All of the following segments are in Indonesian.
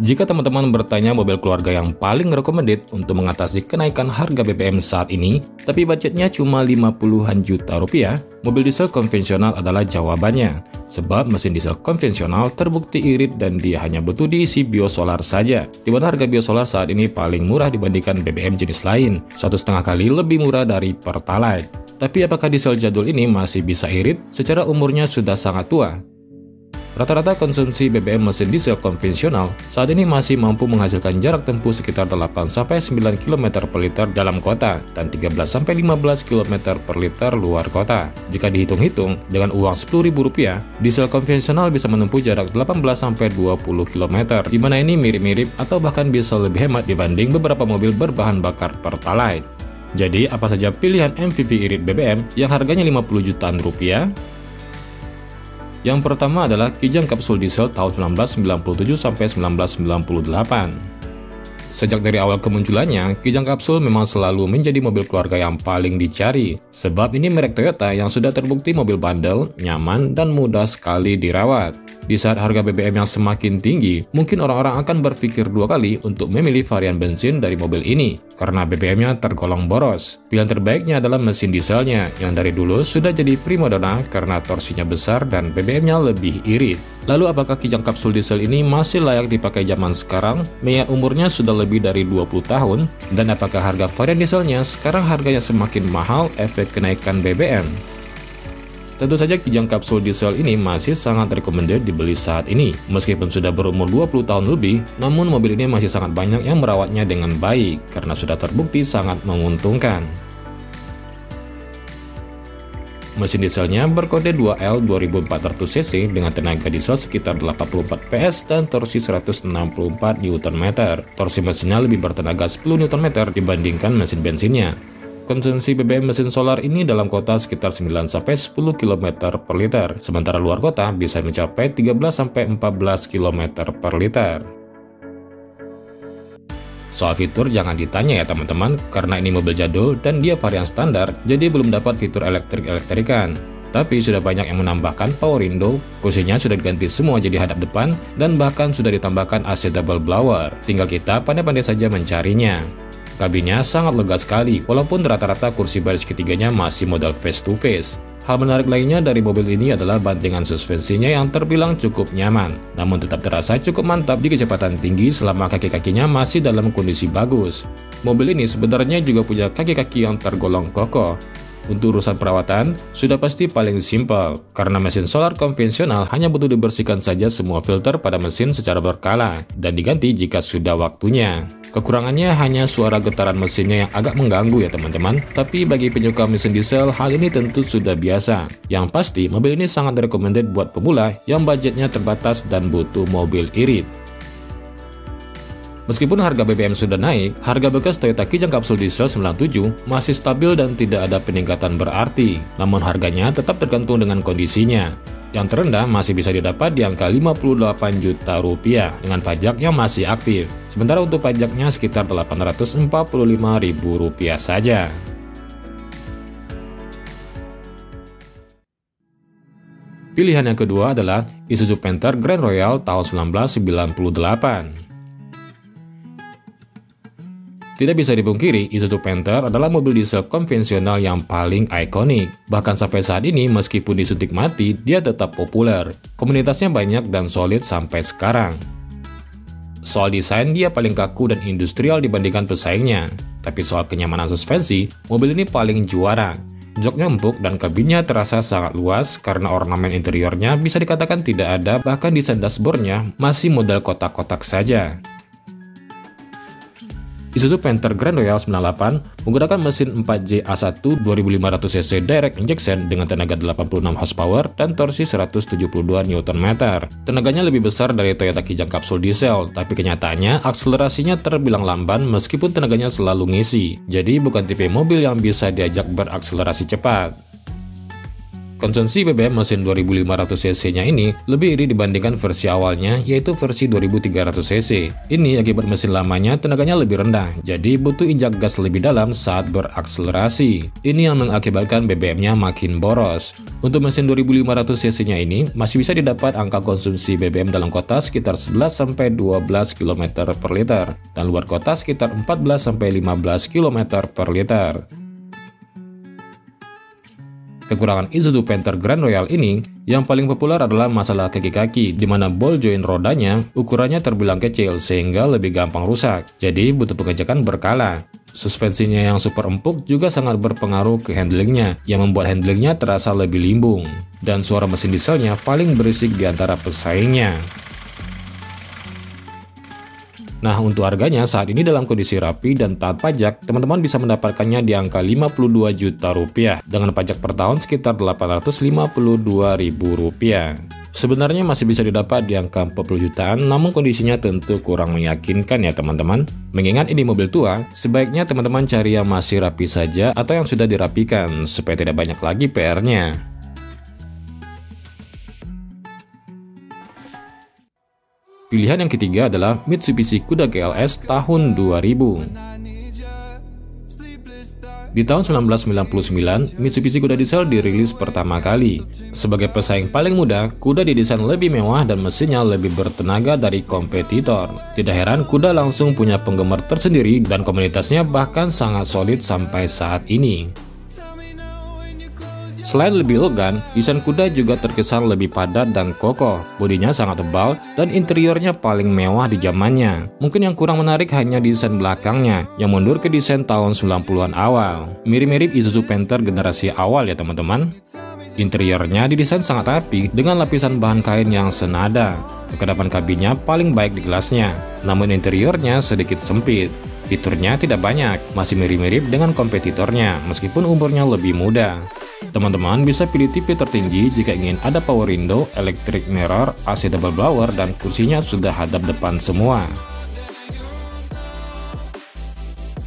Jika teman-teman bertanya mobil keluarga yang paling recommended untuk mengatasi kenaikan harga BBM saat ini, tapi budgetnya cuma 50-an juta rupiah, mobil diesel konvensional adalah jawabannya. Sebab mesin diesel konvensional terbukti irit dan dia hanya butuh diisi biosolar saja. Di mana harga biosolar saat ini paling murah dibandingkan BBM jenis lain, 1,5 kali lebih murah dari Pertalite. Tapi apakah diesel jadul ini masih bisa irit? Secara umurnya sudah sangat tua. Rata-rata konsumsi BBM mesin diesel konvensional saat ini masih mampu menghasilkan jarak tempuh sekitar 8-9 km per liter dalam kota dan 13-15 km per liter luar kota. Jika dihitung-hitung, dengan uang Rp10.000, diesel konvensional bisa menempuh jarak 18-20 km, di mana ini mirip-mirip atau bahkan bisa lebih hemat dibanding beberapa mobil berbahan bakar Pertalite. Jadi, apa saja pilihan MPV irit BBM yang harganya 50 jutaan rupiah? Yang pertama adalah Kijang kapsul diesel tahun 1997-1998. Sejak dari awal kemunculannya, Kijang kapsul memang selalu menjadi mobil keluarga yang paling dicari. Sebab ini merek Toyota yang sudah terbukti mobil bandel, nyaman, dan mudah sekali dirawat. Di saat harga BBM yang semakin tinggi, mungkin orang-orang akan berpikir dua kali untuk memilih varian bensin dari mobil ini, karena BBM-nya tergolong boros. Pilihan terbaiknya adalah mesin dieselnya, yang dari dulu sudah jadi primadona karena torsinya besar dan BBM-nya lebih irit. Lalu apakah Kijang kapsul diesel ini masih layak dipakai zaman sekarang, mengingat umurnya sudah lebih dari 20 tahun? Dan apakah harga varian dieselnya sekarang harganya semakin mahal efek kenaikan BBM? Tentu saja Kijang kapsul diesel ini masih sangat recommended dibeli saat ini. Meskipun sudah berumur 20 tahun lebih, namun mobil ini masih sangat banyak yang merawatnya dengan baik karena sudah terbukti sangat menguntungkan. Mesin dieselnya berkode 2L 2400cc dengan tenaga diesel sekitar 84 PS dan torsi 164 Nm. Torsi mesinnya lebih bertenaga 10 Nm dibandingkan mesin bensinnya. Konsumsi BBM mesin solar ini dalam kota sekitar 9-10 km per liter, sementara luar kota bisa mencapai 13-14 km per liter. Soal fitur jangan ditanya ya teman-teman, karena ini mobil jadul dan dia varian standar, jadi belum dapat fitur elektrik-elektrikan. Tapi sudah banyak yang menambahkan power window, kursinya sudah diganti semua jadi hadap depan, dan bahkan sudah ditambahkan AC double blower. Tinggal kita pandai-pandai saja mencarinya. Kabinnya sangat lega sekali, walaupun rata-rata kursi baris ketiganya masih model face-to-face. Hal menarik lainnya dari mobil ini adalah bantingan suspensinya yang terbilang cukup nyaman, namun tetap terasa cukup mantap di kecepatan tinggi selama kaki-kakinya masih dalam kondisi bagus. Mobil ini sebenarnya juga punya kaki-kaki yang tergolong kokoh. Untuk urusan perawatan, sudah pasti paling simpel, karena mesin solar konvensional hanya butuh dibersihkan saja semua filter pada mesin secara berkala, dan diganti jika sudah waktunya. Kekurangannya hanya suara getaran mesinnya yang agak mengganggu ya teman-teman, tapi bagi penyuka mesin diesel, hal ini tentu sudah biasa. Yang pasti, mobil ini sangat recommended buat pemula yang budgetnya terbatas dan butuh mobil irit. Meskipun harga BBM sudah naik, harga bekas Toyota Kijang kapsul diesel 97 masih stabil dan tidak ada peningkatan berarti. Namun harganya tetap tergantung dengan kondisinya. Yang terendah masih bisa didapat di angka 58 juta rupiah dengan pajak yang masih aktif. Sementara untuk pajaknya sekitar Rp845.000 saja. Pilihan yang kedua adalah Isuzu Panther Grand Royale tahun 1998. Tidak bisa dipungkiri, Isuzu Panther adalah mobil diesel konvensional yang paling ikonik. Bahkan sampai saat ini, meskipun disuntik mati, dia tetap populer. Komunitasnya banyak dan solid sampai sekarang. Soal desain, dia paling kaku dan industrial dibandingkan pesaingnya. Tapi soal kenyamanan suspensi, mobil ini paling juara. Joknya empuk dan kabinnya terasa sangat luas karena ornamen interiornya bisa dikatakan tidak ada, bahkan desain dashboardnya masih model kotak-kotak saja. Isuzu Panther Grand Royale 98 menggunakan mesin 4J A1 2500cc direct injection dengan tenaga 86 horsepower dan torsi 172 Nm. Tenaganya lebih besar dari Toyota Kijang kapsul diesel, tapi kenyataannya akselerasinya terbilang lamban meskipun tenaganya selalu ngisi. Jadi bukan tipe mobil yang bisa diajak berakselerasi cepat. Konsumsi BBM mesin 2500 cc-nya ini lebih irit dibandingkan versi awalnya, yaitu versi 2300 cc. Ini akibat mesin lamanya tenaganya lebih rendah, jadi butuh injak gas lebih dalam saat berakselerasi. Ini yang mengakibatkan BBM-nya makin boros. Untuk mesin 2500 cc-nya ini masih bisa didapat angka konsumsi BBM dalam kota sekitar 11-12 km per liter, dan luar kota sekitar 14-15 km per liter. Kekurangan Isuzu Panther Grand Royale ini yang paling populer adalah masalah kaki-kaki, di mana ball joint rodanya ukurannya terbilang kecil sehingga lebih gampang rusak, jadi butuh pengecekan berkala. Suspensinya yang super empuk juga sangat berpengaruh ke handlingnya, yang membuat handlingnya terasa lebih limbung. Dan suara mesin dieselnya paling berisik di antara pesaingnya. Nah, untuk harganya saat ini dalam kondisi rapi dan taat pajak, teman-teman bisa mendapatkannya di angka 52 juta rupiah dengan pajak per tahun sekitar 852 ribu rupiah. Sebenarnya masih bisa didapat di angka 40 jutaan, namun kondisinya tentu kurang meyakinkan ya teman-teman. Mengingat ini mobil tua, sebaiknya teman-teman cari yang masih rapi saja atau yang sudah dirapikan supaya tidak banyak lagi PR-nya. Pilihan yang ketiga adalah Mitsubishi Kuda GLS tahun 2000. Di tahun 1999, Mitsubishi Kuda Diesel dirilis pertama kali. Sebagai pesaing paling muda, Kuda didesain lebih mewah dan mesinnya lebih bertenaga dari kompetitor. Tidak heran Kuda langsung punya penggemar tersendiri dan komunitasnya bahkan sangat solid sampai saat ini. Selain lebih elegan, desain Kuda juga terkesan lebih padat dan kokoh. Bodinya sangat tebal dan interiornya paling mewah di zamannya. Mungkin yang kurang menarik hanya desain belakangnya, yang mundur ke desain tahun 90-an awal. Mirip-mirip Isuzu Panther generasi awal ya teman-teman. Interiornya didesain sangat rapi dengan lapisan bahan kain yang senada. Kedalaman kabinnya paling baik di kelasnya, namun interiornya sedikit sempit. Fiturnya tidak banyak, masih mirip-mirip dengan kompetitornya meskipun umurnya lebih muda. Teman-teman bisa pilih tipe tertinggi jika ingin ada power window, electric mirror, AC double blower, dan kursinya sudah hadap depan semua.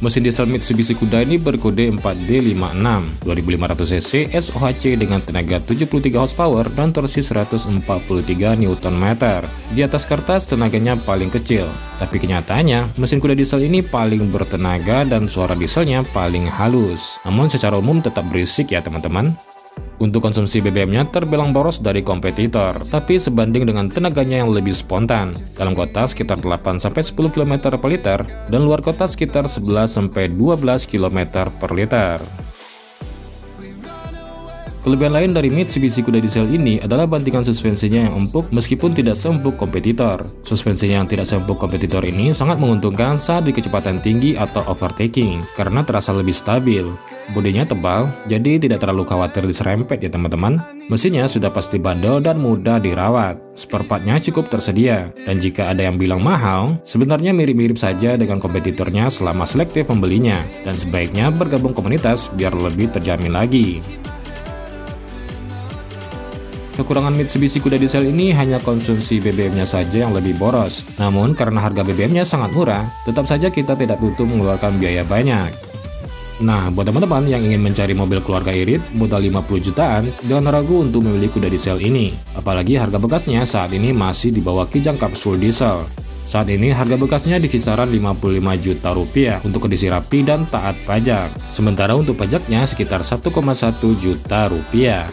Mesin diesel Mitsubishi Kuda ini berkode 4D56, 2500 cc SOHC dengan tenaga 73 horsepower dan torsi 143 Nm. Di atas kertas tenaganya paling kecil, tapi kenyataannya mesin kuda diesel ini paling bertenaga dan suara dieselnya paling halus. Namun secara umum tetap berisik ya teman-teman. Untuk konsumsi BBM-nya terbilang boros dari kompetitor, tapi sebanding dengan tenaganya yang lebih spontan. Dalam kota sekitar 8-10 km per liter, dan luar kota sekitar 11-12 km per liter. Kelebihan lain dari Mitsubishi Kuda Diesel ini adalah bantingan suspensinya yang empuk meskipun tidak seempuk kompetitor. Suspensinya yang tidak seempuk kompetitor ini sangat menguntungkan saat di kecepatan tinggi atau overtaking, karena terasa lebih stabil. Bodinya tebal, jadi tidak terlalu khawatir diserempet ya teman-teman. Mesinnya sudah pasti bandel dan mudah dirawat. Spare part-nya cukup tersedia, dan jika ada yang bilang mahal, sebenarnya mirip-mirip saja dengan kompetitornya selama selektif membelinya, dan sebaiknya bergabung komunitas biar lebih terjamin lagi. Kekurangan Mitsubishi Kuda Diesel ini hanya konsumsi BBM-nya saja yang lebih boros. Namun karena harga BBM-nya sangat murah, tetap saja kita tidak butuh mengeluarkan biaya banyak. Nah, buat teman-teman yang ingin mencari mobil keluarga irit modal 50 jutaan, jangan ragu untuk membeli Kuda Diesel ini. Apalagi harga bekasnya saat ini masih di bawah kijang kapsul diesel. Saat ini harga bekasnya di kisaran 55 juta rupiah untuk kondisi rapi dan taat pajak. Sementara untuk pajaknya sekitar 1,1 juta rupiah.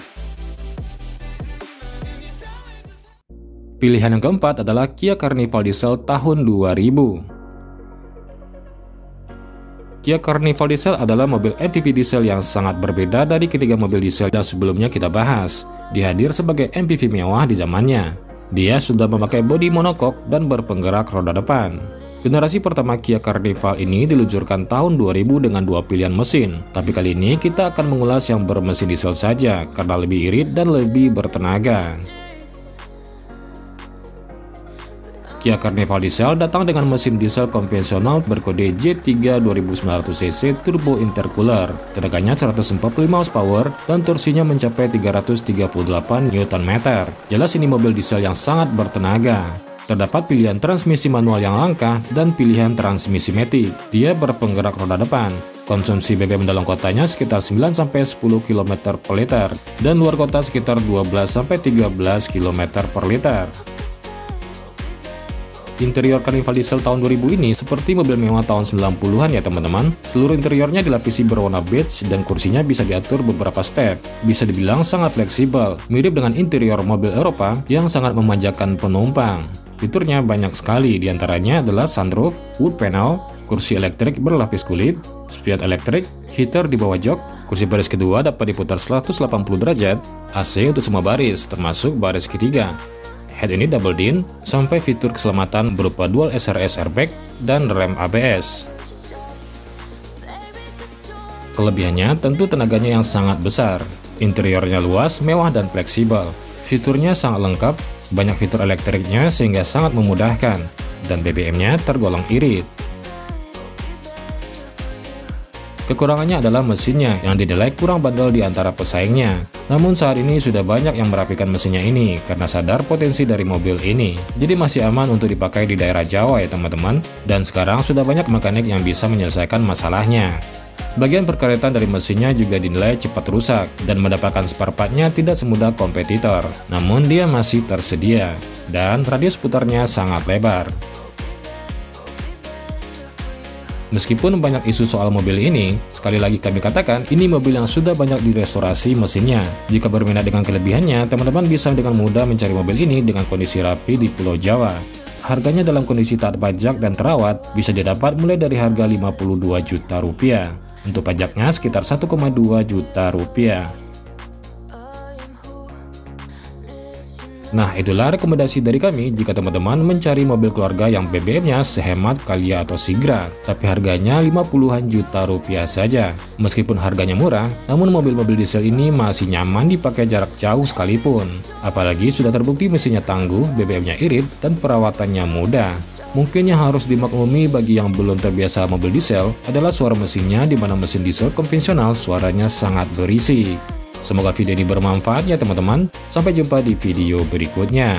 Pilihan yang keempat adalah Kia Carnival Diesel tahun 2000. Kia Carnival Diesel adalah mobil MPV diesel yang sangat berbeda dari ketiga mobil diesel yang sebelumnya kita bahas. Dia hadir sebagai MPV mewah di zamannya. Dia sudah memakai bodi monokok dan berpenggerak roda depan. Generasi pertama Kia Carnival ini diluncurkan tahun 2000 dengan dua pilihan mesin. Tapi kali ini kita akan mengulas yang bermesin diesel saja karena lebih irit dan lebih bertenaga. Kia Carnival Diesel datang dengan mesin diesel konvensional berkode J3 2900 cc turbo intercooler, tenaganya 145 horsepower dan torsinya mencapai 338 Nm. Jelas ini mobil diesel yang sangat bertenaga. Terdapat pilihan transmisi manual yang langka dan pilihan transmisi matic. Dia berpenggerak roda depan. Konsumsi BBM dalam kotanya sekitar 9-10 km per liter dan luar kota sekitar 12-13 km per liter. Interior Carnival Diesel tahun 2000 ini seperti mobil mewah tahun 90-an ya teman-teman. Seluruh interiornya dilapisi berwarna beige dan kursinya bisa diatur beberapa step. Bisa dibilang sangat fleksibel, mirip dengan interior mobil Eropa yang sangat memanjakan penumpang. Fiturnya banyak sekali, diantaranya adalah sunroof, wood panel, kursi elektrik berlapis kulit, spion elektrik, heater di bawah jok, kursi baris kedua dapat diputar 180 derajat, AC untuk semua baris, termasuk baris ketiga. Head unit double din, sampai fitur keselamatan berupa dual SRS airbag dan rem ABS. Kelebihannya tentu tenaganya yang sangat besar. Interiornya luas, mewah, dan fleksibel. Fiturnya sangat lengkap, banyak fitur elektriknya sehingga sangat memudahkan, dan BBM-nya tergolong irit. Kekurangannya adalah mesinnya yang dinilai kurang bandel di antara pesaingnya. Namun saat ini sudah banyak yang merapikan mesinnya ini karena sadar potensi dari mobil ini. Jadi masih aman untuk dipakai di daerah Jawa ya teman-teman. Dan sekarang sudah banyak mekanik yang bisa menyelesaikan masalahnya. Bagian perkaretan dari mesinnya juga dinilai cepat rusak dan mendapatkan spare part-nya tidak semudah kompetitor. Namun dia masih tersedia dan radius putarnya sangat lebar. Meskipun banyak isu soal mobil ini, sekali lagi kami katakan, ini mobil yang sudah banyak direstorasi mesinnya. Jika berminat dengan kelebihannya, teman-teman bisa dengan mudah mencari mobil ini dengan kondisi rapi di Pulau Jawa. Harganya dalam kondisi taat pajak dan terawat bisa didapat mulai dari harga 52 juta rupiah. Untuk pajaknya sekitar 1,2 juta rupiah. Nah, itulah rekomendasi dari kami jika teman-teman mencari mobil keluarga yang BBM-nya sehemat Calya atau Sigra, tapi harganya 50-an juta rupiah saja. Meskipun harganya murah, namun mobil-mobil diesel ini masih nyaman dipakai jarak jauh sekalipun. Apalagi sudah terbukti mesinnya tangguh, BBM-nya irit, dan perawatannya mudah. Mungkin yang harus dimaklumi bagi yang belum terbiasa mobil diesel adalah suara mesinnya, di mana mesin diesel konvensional suaranya sangat berisik. Semoga video ini bermanfaat ya teman-teman. Sampai jumpa di video berikutnya.